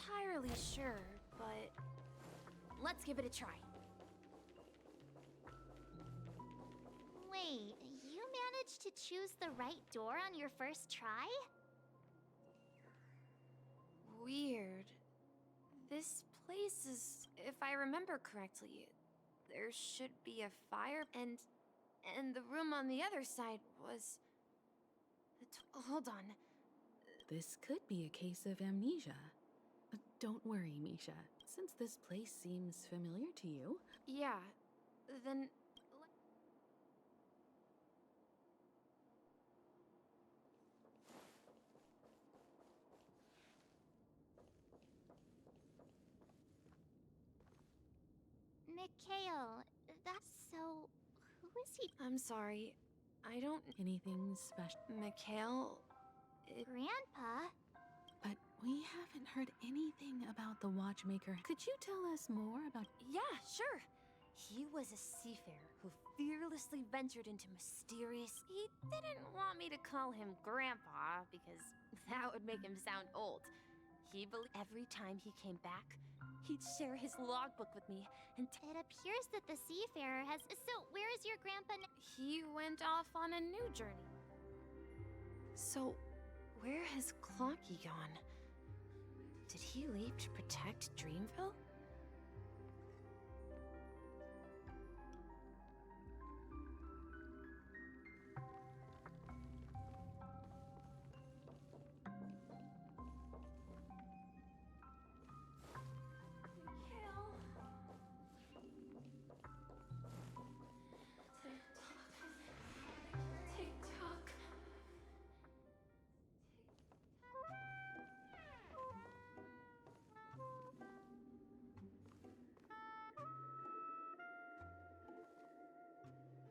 entirely sure, but let's give it a try. Wait, you managed to choose the right door on your first try? Weird. This place is, if I remember correctly, there should be a fire, and the room on the other side was... Hold on. This could be a case of amnesia. Don't worry, Misha. Since this place seems familiar to you... Yeah, then... Mikhail, that's so... Who is he? I'm sorry. I don't... Anything special? Mikhail... Grandpa? But we haven't heard anything about the watchmaker. Could you tell us more about... Yeah, sure. He was a seafarer who fearlessly ventured into mysterious... He didn't want me to call him Grandpa, because that would make him sound old. He believed every time he came back, he'd share his logbook with me and... It appears that the seafarer has... So, where is your grandpa now? He went off on a new journey. So, where has Clocky gone? Did he leave to protect Dreamville?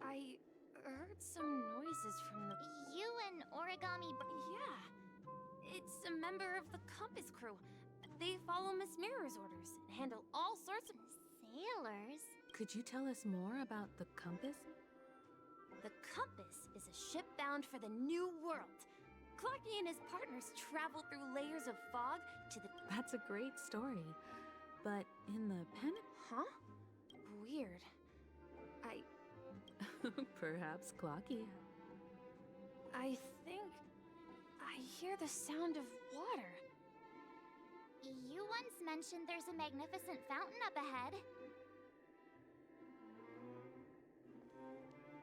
I heard some noises from the... You and Origami... Yeah. It's a member of the Compass crew. They follow Miss Mirror's orders and handle all sorts of... Sailors? Could you tell us more about the compass? The Compass is a ship bound for the New World. Clocky and his partners travel through layers of fog to the... That's a great story. But in the pen... Huh? Weird. Perhaps Clocky. I think I hear the sound of water. You once mentioned there's a magnificent fountain up ahead.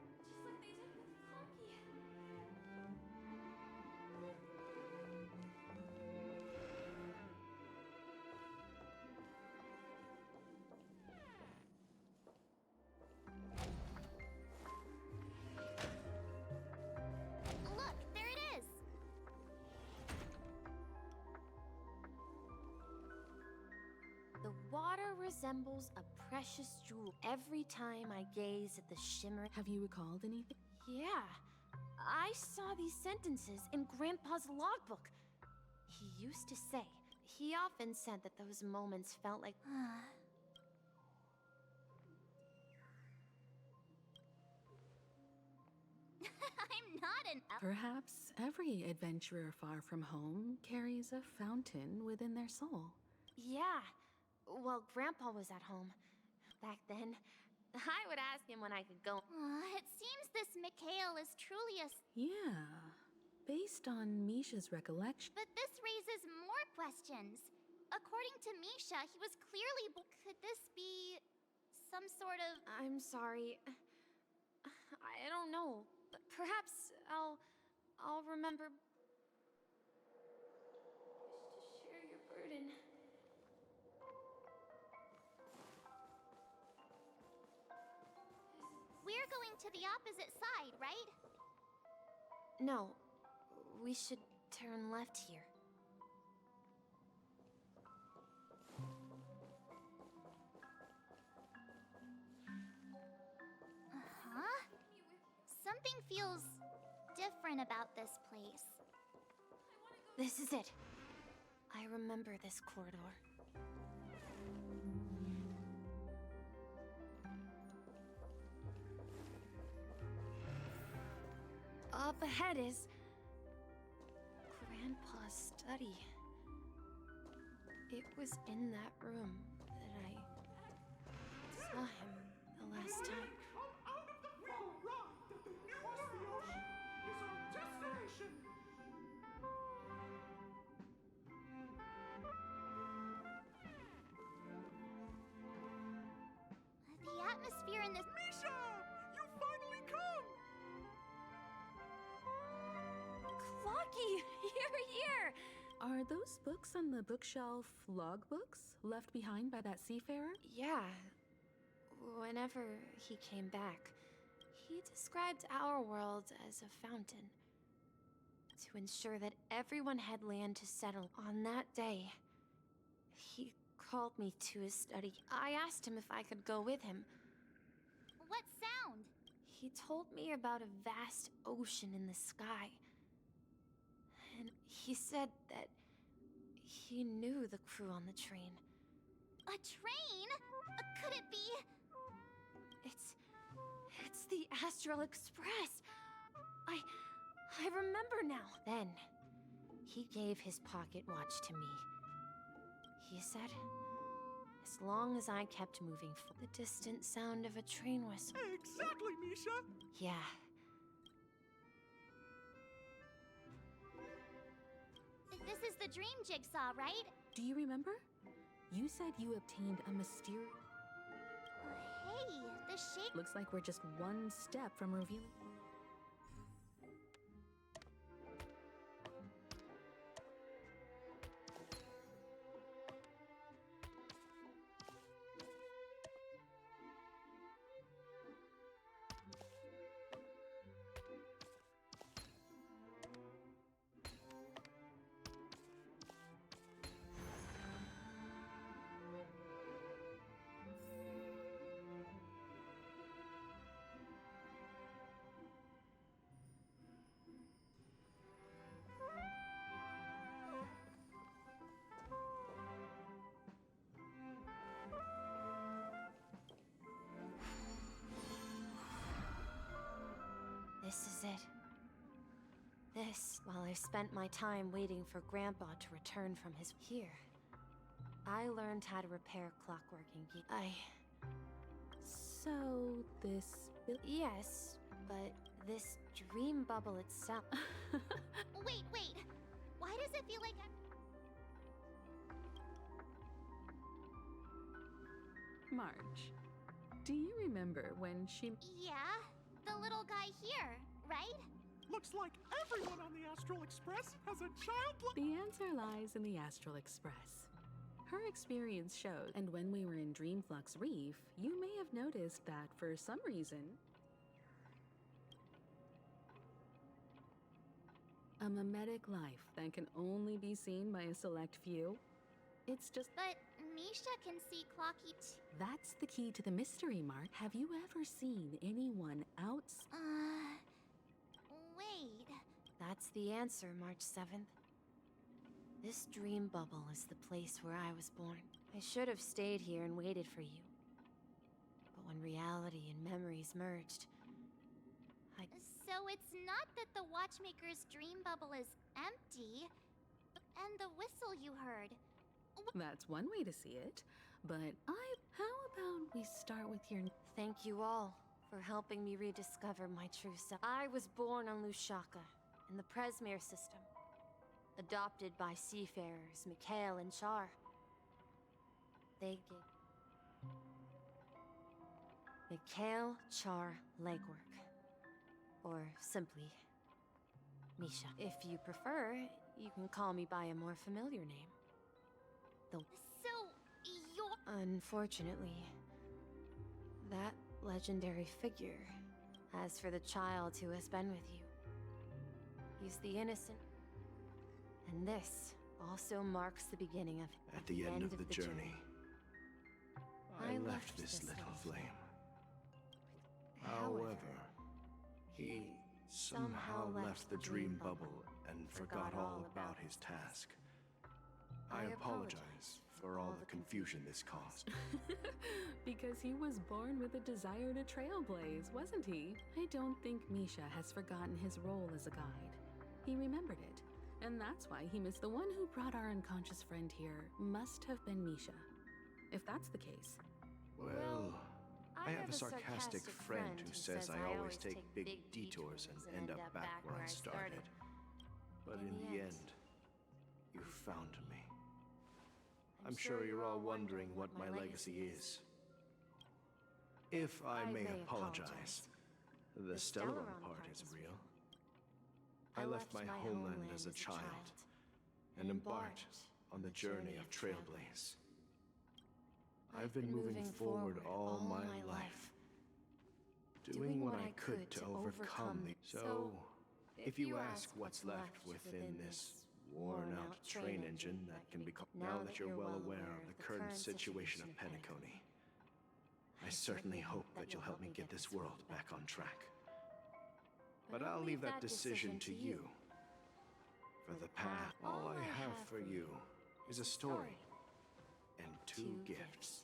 Just like they did with Clocky. Look, there it is! The water resembles a precious jewel every time I gaze at the shimmer. Have you recalled anything? Yeah, I saw these sentences in Grandpa's logbook. He used to say, he often said that those moments felt like... I'm not an... Perhaps every adventurer far from home carries a fountain within their soul. Yeah, well, Grandpa was at home. Back then, I would ask him when I could go. It seems this Mikhail is truly a... Yeah, based on Misha's recollection. But this raises more questions. According to Misha, he was clearly... Could this be some sort of... I'm sorry. I don't know. But perhaps I'll remember... to share your burden. We're going to the opposite side, right? No, we should turn left here. Huh? Something feels different about this place. This is it. I remember this corridor. Up ahead is... Grandpa's study. It was in that room that I saw him the last time. Come out of the fog ride that the cross the ocean is our destination. The atmosphere in this. Misha, you finally come. Clocky, you're here! Are those books on the bookshelf logbooks left behind by that seafarer? Yeah. Whenever he came back, he described our world as a fountain. To ensure that everyone had land to settle on that day, he called me to his study. I asked him if I could go with him. What sound? He told me about a vast ocean in the sky. And he said that he knew the crew on the train. A train? Could it be? It's the Astral Express. I remember now. Then, he gave his pocket watch to me. He said, as long as I kept moving, the distant sound of a train whistle. Exactly, Misha. Yeah. This is the dream jigsaw, right? Do you remember? You said you obtained a mysterious... Hey, the shape. Looks like we're just one step from revealing... This is it. This, while I spent my time waiting for Grandpa to return from his... Here, I learned how to repair clockworking gear. So, this... Yes, but this dream bubble itself... Wait. Why does it feel like Marge, do you remember when she... Yeah, the little guy here, right? Looks like everyone on the Astral Express has a childlike... The answer lies in the Astral Express. Her experience shows, and when we were in Dreamflux Reef, you may have noticed that for some reason... a mimetic life that can only be seen by a select few. It's just... But Misha can see Clocky That's the key to the mystery, Mark. Have you ever seen anyone else? Wait. That's the answer, March 7th. This dream bubble is the place where I was born. I should have stayed here and waited for you. But when reality and memories merged, So it's not that the watchmaker's dream bubble is empty, and the whistle you heard. That's one way to see it. But how about we start with your... Thank you all for helping me rediscover my true self. I was born on Lushaka, in the Presmere system. Adopted by seafarers Mikhail and Char. Mikail-Char Legwork. Or simply, Misha. If you prefer, you can call me by a more familiar name. So, you're... Unfortunately, that legendary figure. As for the child who has been with you, he's the innocent. And this also marks the beginning of... At the end of the journey, I left this little flame. However, he somehow left the dream bubble and forgot all about his task. I apologize for all the confusion this caused. Because he was born with a desire to trailblaze, wasn't he? I don't think Misha has forgotten his role as a guide. He remembered it, And that's why he missed the one who brought our unconscious friend here must have been Misha. If that's the case. Well, I have a sarcastic friend who says I always take big detours and end up back where I started. But in the end, you found me. I'm sure you're all wondering what my legacy is. If I may apologize, the Stellaron part is real. I left my homeland as a child and embarked on the journey of Trailblaze. I've been moving forward all my life, doing what I could to overcome the... So, if you ask what's left within this worn-out train engine that can be called... Now that you're well aware of the current situation of Penacony, I certainly hope that you'll help me get this world back on track. But I'll leave that decision to you. For the path, all I have for you is a story and 2 gifts.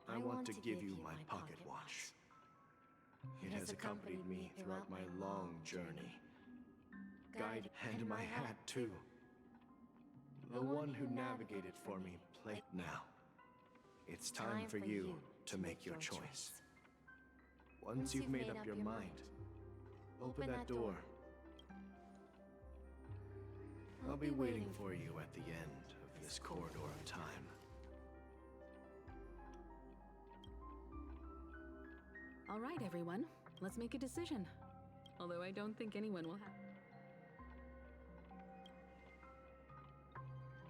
I want to give you my pocket watch. It has accompanied me throughout my long journey. Guide, and my hat too. The one who navigated for me played. Now, it's time for you to make your choice. Once you've made up your mind, open that door. I'll be waiting for you at the end of this corridor of time. All right, everyone. Let's make a decision. Although I don't think anyone will have...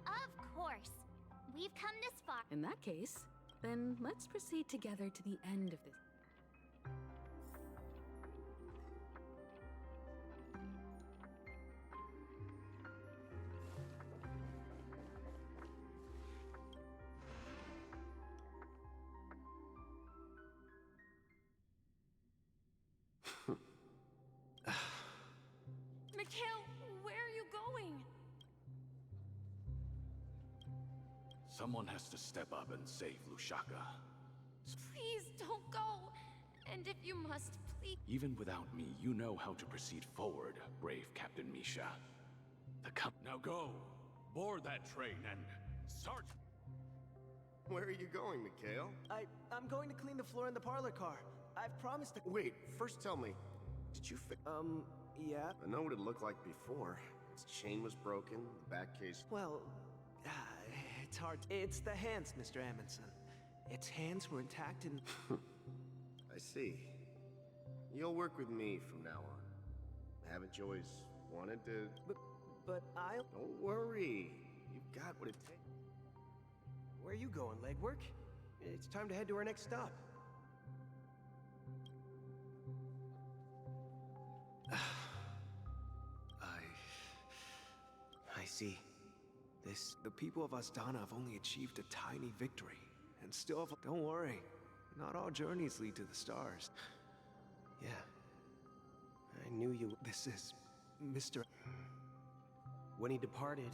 Of course. We've come this far. In that case, then let's proceed together to the end of this. Mikhail, where are you going? Someone has to step up and save Lushaka. Please don't go. And if you must, please. Even without me, you know how to proceed forward, brave Captain Misha. Now go! Board that train and start! Where are you going, Mikhail? I'm going to clean the floor in the parlor car. I've promised to... Wait, first tell me, did you fix... yeah. I know what it looked like before. Its chain was broken, the back case... Well, it's hard. It's the hands, Mr. Amundsen. Its hands were intact and... I see. You'll work with me from now on. Haven't you always wanted to... But I'll... Don't worry. You've got what it takes. Where are you going, Legwork? It's time to head to our next stop. I see. The people of Astana have only achieved a tiny victory, and still have... Don't worry. Not all journeys lead to the stars. Yeah. I knew you... This is... Mr... When he departed,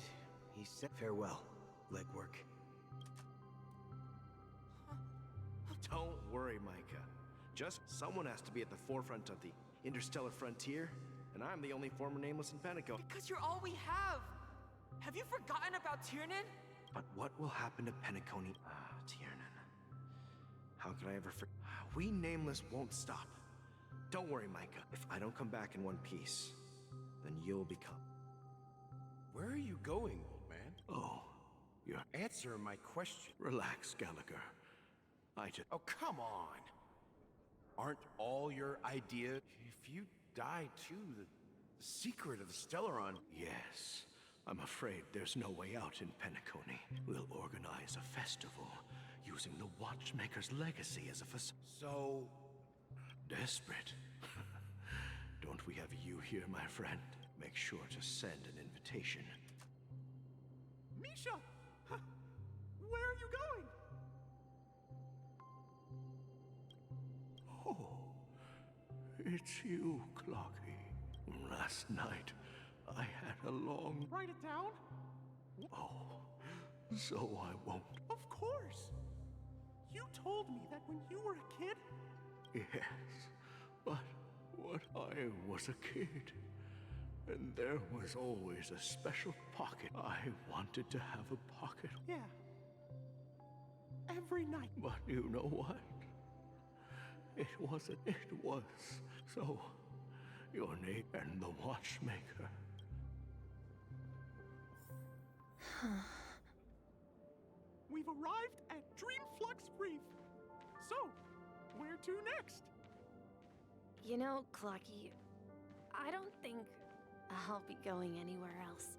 he said... Farewell, Legwork. Don't worry, Micah. Just someone has to be at the forefront of the interstellar frontier, and I'm the only former nameless in Penacony. Because you're all we have! Have you forgotten about Tiernan? But what will happen to Penacony? Tiernan. How could I ever We nameless won't stop. Don't worry, Micah. If I don't come back in one piece, then you'll become... Where are you going, old man? Oh, you're... Answer my question. Relax, Gallagher. I just... Oh, come on! Aren't all your ideas... If you die too, the secret of the Stellaron... Yes. I'm afraid there's no way out in Penacony. We'll organize a festival using the Watchmaker's legacy as a So... Desperate. Don't we have you here, my friend? Make sure to send an invitation. Misha! Where are you going? Oh, it's you, Clocky. Last night, I had a long... Write it down? Oh, so I won't. Of course! You told me that when you were a kid... Yes, but when I was a kid, And there was always a special pocket. I wanted to have a pocket. Yeah. Every night. But you know what? It wasn't. It was. So, your name and the watchmaker. We've arrived at Dreamflux Reef. So, where to next? You know, Clocky, I don't think I'll be going anywhere else.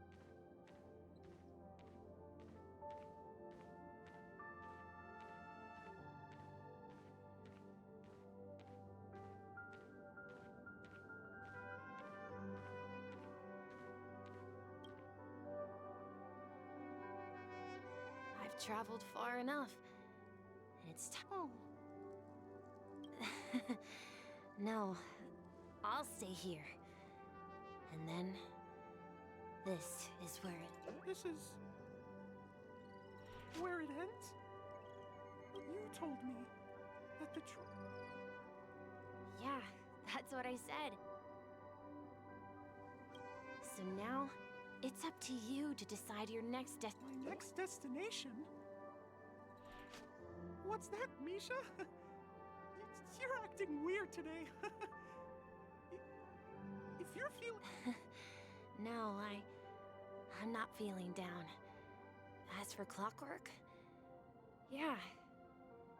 I've traveled far enough, and it's time. Oh, No, I'll stay here. And then, this is where it... this is where it ends? You told me that the Yeah, that's what I said. So now, it's up to you to decide your next my next destination? What's that, Misha? You're acting weird today. If you're feeling... No, I'm not feeling down. As for clockwork, yeah,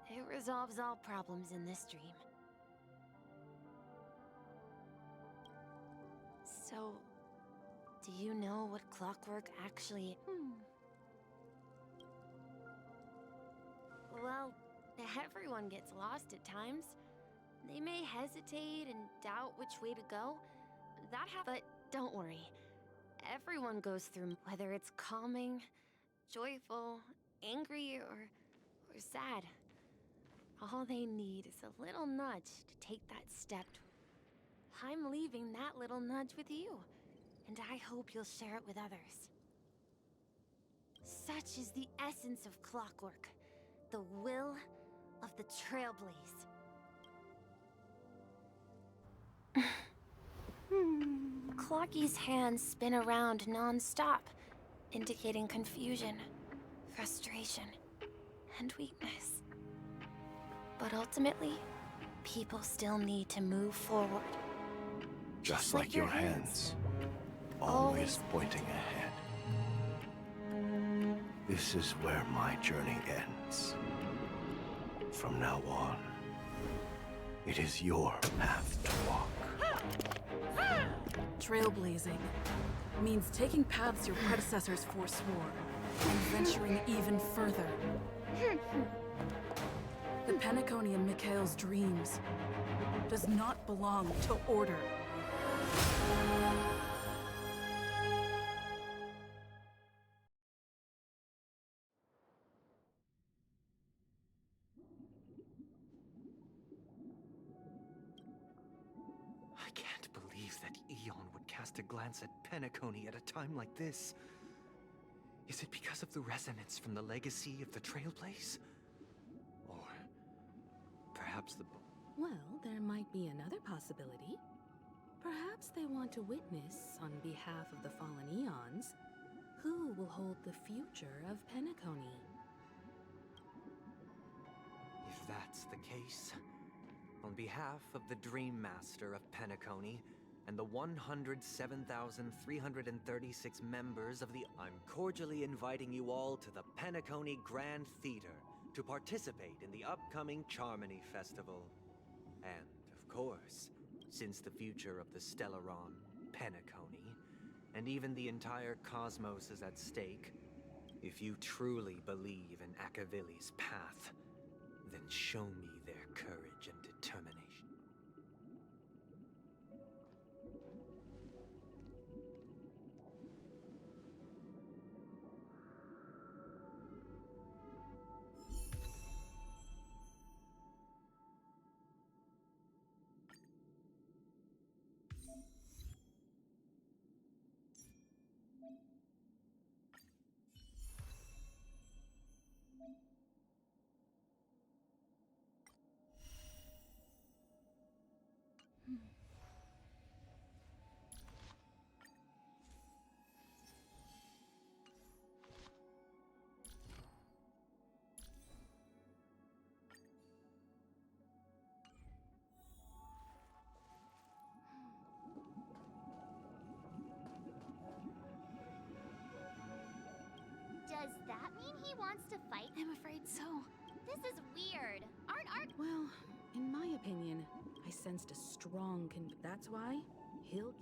it resolves all problems in this dream. So, do you know what clockwork actually... Well, everyone gets lost at times. They may hesitate and doubt which way to go. But don't worry. Everyone goes through, whether it's calming, joyful, angry, or sad. All they need is a little nudge to take that step. I'm leaving that little nudge with you, and I hope you'll share it with others. Such is the essence of clockwork, the will of the trailblaze. Clocky's hands spin around non-stop, indicating confusion, frustration, and weakness. But ultimately, people still need to move forward. Just like your hands. Always pointing ahead. This is where my journey ends. From now on, it is your path to walk. Trailblazing means taking paths your predecessors forswore and venturing even further. The Penacony in Mikhail's dreams does not belong to order. I can't believe that Eon would cast a glance at Penacony at a time like this. Is it because of the resonance from the legacy of the Trailblaze? Or perhaps the... Well, there might be another possibility. Perhaps they want to witness, on behalf of the fallen Eons, who will hold the future of Penacony. If that's the case, on behalf of the Dream Master of Penacony and the 107,336 members of the... I'm cordially inviting you all to the Penacony Grand Theater to participate in the upcoming Charmony Festival. And, of course, since the future of the Stellaron, Penacony, and even the entire cosmos is at stake, if you truly believe in Akavili's path, then show me their courage and determination. to fight? I'm afraid so. This is weird. Aren't our... Well, in my opinion, I sensed a strong That's why he'll...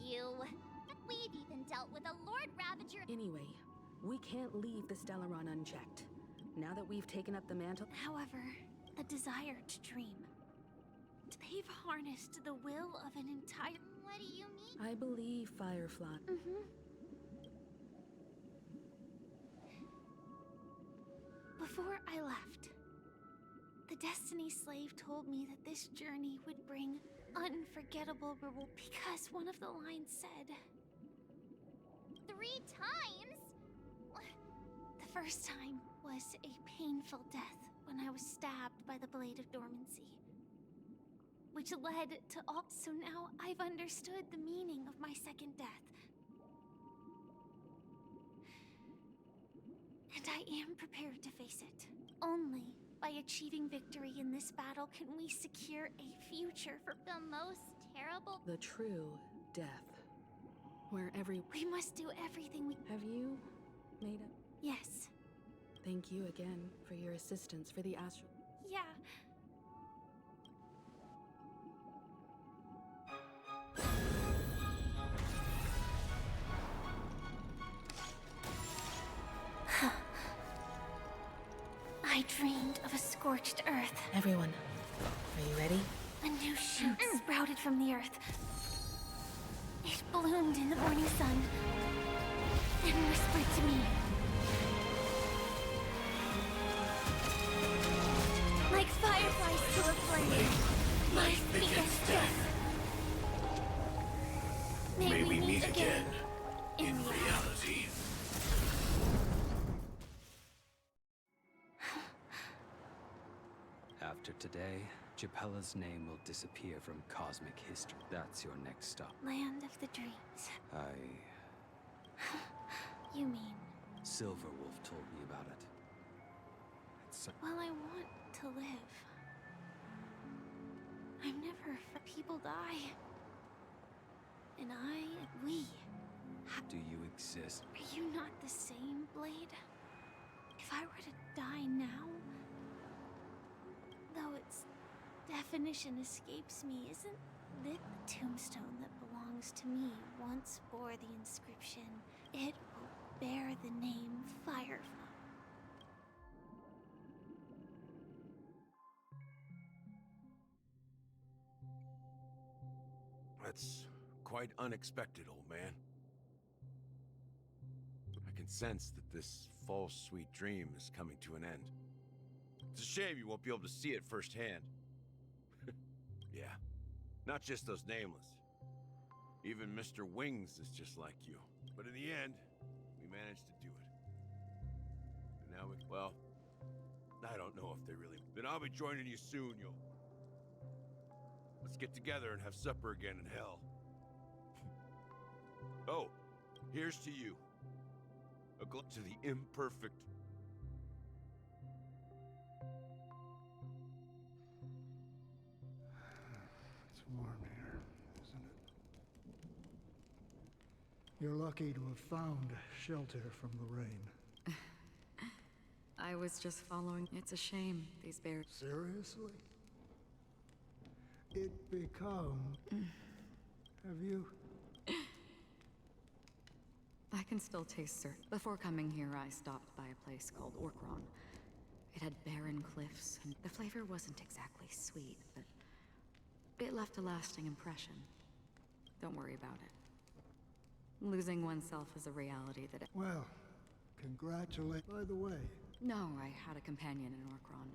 You. We've even dealt with a Lord Ravager. Anyway, we can't leave the Stellaron unchecked. Now that we've taken up the mantle... However, the desire to dream. They've harnessed the will of an entire... What do you mean? I believe Firefly. Before I left, the Destiny Slave told me that this journey would bring unforgettable reward because one of the lines said... 3 times? The first time was a painful death when I was stabbed by the Blade of Dormancy, which led to all... So now I've understood the meaning of my second death. And I am prepared to face it. Only by achieving victory in this battle can we secure a future for The most terrible... The true death. Where We must do everything we... Have you made it? Yes. Thank you again for your assistance for the astral... Yeah. I dreamed of a scorched earth. Everyone, are you ready? A new shoot sprouted from the earth. It bloomed in the morning sun and whispered to me. Like fireflies to a flame, life begets death. May we meet again in reality. After today, Japella's name will disappear from cosmic history. That's your next stop. Land of the dreams. You mean? Silverwolf told me about it. Well, I want to live. I'm never for people die. And we have... Do you exist? Are you not the same, Blade? If I were to die now, though its definition escapes me, isn't this the tombstone that belongs to me once bore the inscription, it will bear the name Firefly. That's quite unexpected, old man. I can sense that this false, sweet dream is coming to an end. It's a shame you won't be able to see it firsthand. Yeah, not just those nameless. Even Mr. Wings is just like you. But in the end, we managed to do it. And now well, I don't know if they really... Then I'll be joining you soon, yo. Let's get together and have supper again in hell. Oh, here's to you. A glimpse to the imperfect. It's warm here, isn't it? You're lucky to have found shelter from the rain. I was just following. It's a shame, these bears. Seriously? It become... Have you... I can still taste syrup. Before coming here, I stopped by a place called Orkron. It had barren cliffs, and the flavor wasn't exactly sweet, but it left a lasting impression. Don't worry about it. Losing oneself is a reality that... Well, congratulate... By the way... No, I had a companion in Orkron.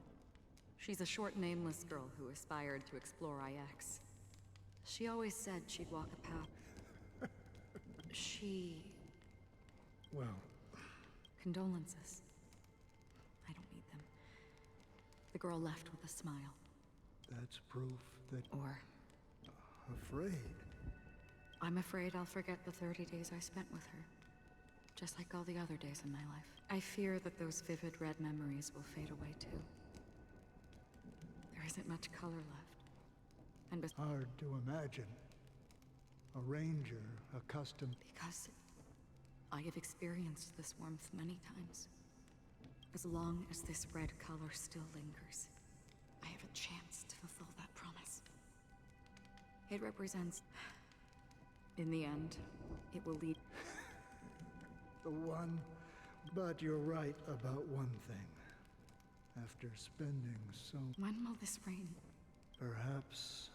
She's a short, nameless girl who aspired to explore IX. She always said she'd walk a path. She... Well... Condolences. I don't need them. The girl left with a smile. That's proof that... Or... Afraid? I'm afraid I'll forget the 30 days I spent with her. Just like all the other days in my life. I fear that those vivid red memories will fade away too. There isn't much color left. And hard to imagine. A ranger accustomed... Because I have experienced this warmth many times. As long as this red color still lingers, I have a chance to fulfill that promise. It represents... In the end, it will lead... The one... But you're right about one thing. After spending so... When will this rain? Perhaps...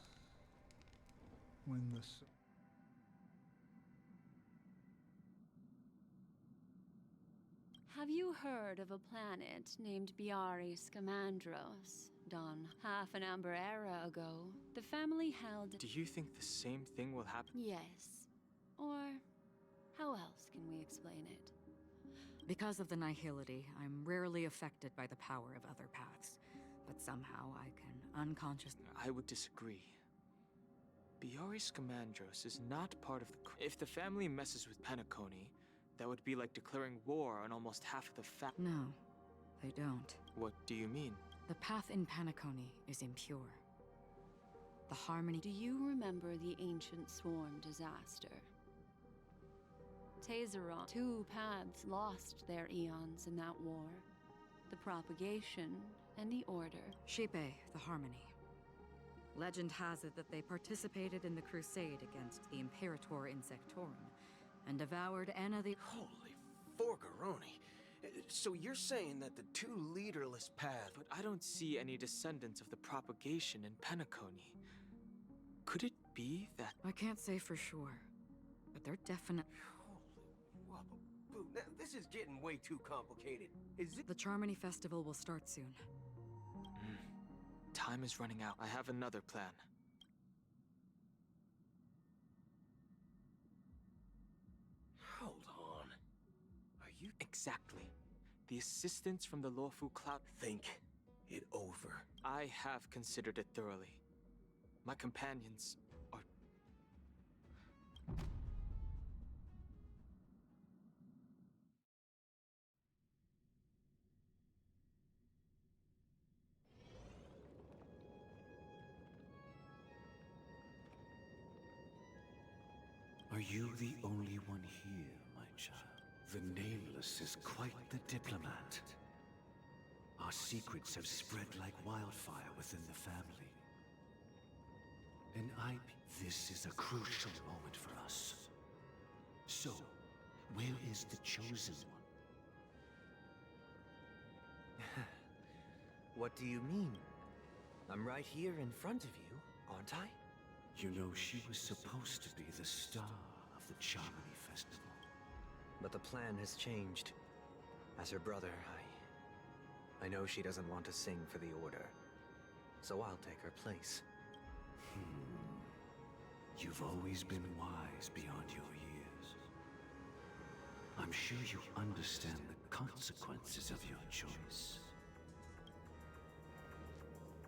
when the... Have you heard of a planet named Biari Scamandros? Done half an amber era ago, the family held... Do you think the same thing will happen? Yes. Or how else can we explain it? Because of the nihility, I'm rarely affected by the power of other paths. But somehow I can unconsciously... I would disagree. Biari Scamandros is not part of the... If the family messes with Penacony, that would be like declaring war on almost half of the No, they don't. What do you mean? The path in Penacony is impure. The harmony... Do you remember the ancient swarm disaster? Tazeron, 2 paths lost their eons in that war. The propagation and the order. Shipe, the harmony. Legend has it that they participated in the crusade against the Imperator Insectorum and devoured Anna the... Holy forgaroni. So you're saying that the 2 leaderless paths... But I don't see any descendants of the propagation in Penacony. Could it be that... I can't say for sure, but they're definite... Holy wabba-boo. Now, this is getting way too complicated. Is it... The Charmony Festival will start soon. Time is running out. I have another plan. Hold on. Are you... Exactly. The assistance from the Lawful Cloud... Think it over. I have considered it thoroughly. My companions are... Are you the only one here, my child? The Nameless is quite the diplomat. Our secrets have spread like wildfire within the family. And this is a crucial moment for us. So, where is the Chosen One? What do you mean? I'm right here in front of you, aren't I? You know, she was supposed to be the star of the Charmony Festival. But the plan has changed. As her brother, I know she doesn't want to sing for the Order. So I'll take her place. You've always been wise beyond your years. I'm sure you understand the consequences of your choice.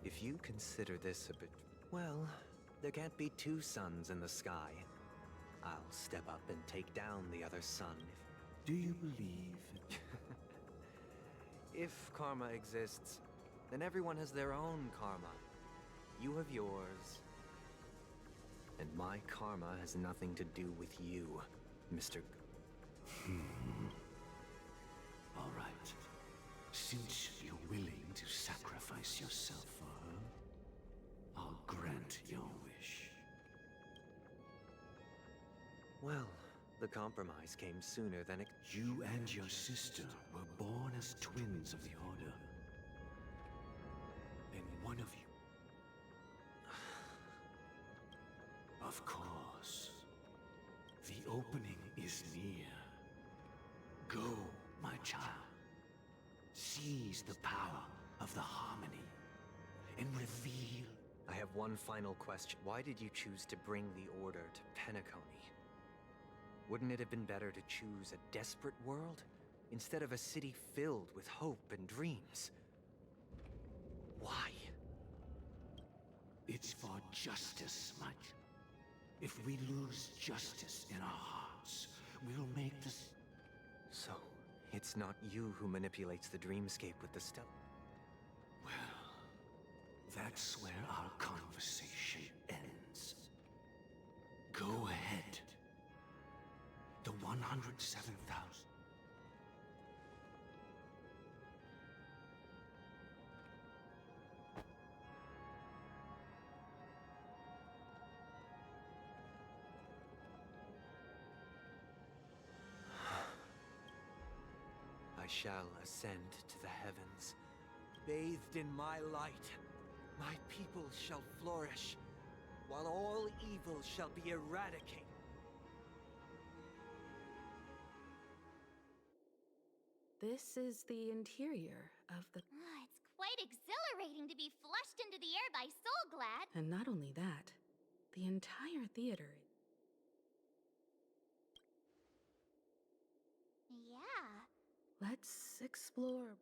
If you consider this a bit... Well, there can't be 2 suns in the sky. I'll step up and take down the other sun if... Do you believe... If karma exists, then everyone has their own karma. You have yours. And my karma has nothing to do with you, Mr. All right. Since you're willing to sacrifice yourself for her, I'll grant your wish. Well, the compromise came sooner than it... You and your sister were born as twins of the Order. And one of you... Of course. The opening is near. Go, my child. Seize the power of the harmony and reveal... I have one final question. Why did you choose to bring the Order to Penacony? Wouldn't it have been better to choose a desperate world instead of a city filled with hope and dreams? Why? It's for justice, Mike. If we lose justice in our hearts, we'll make this... So, it's not you who manipulates the dreamscape with the stuff? Well, that's where our conversation ends. Go ahead. The one 107,000. I shall ascend to the heavens, bathed in my light. My people shall flourish, while all evil shall be eradicated. This is the interior of the... It's quite exhilarating to be flushed into the air by Soul Glad. And not only that, the entire theater... Yeah. Let's explore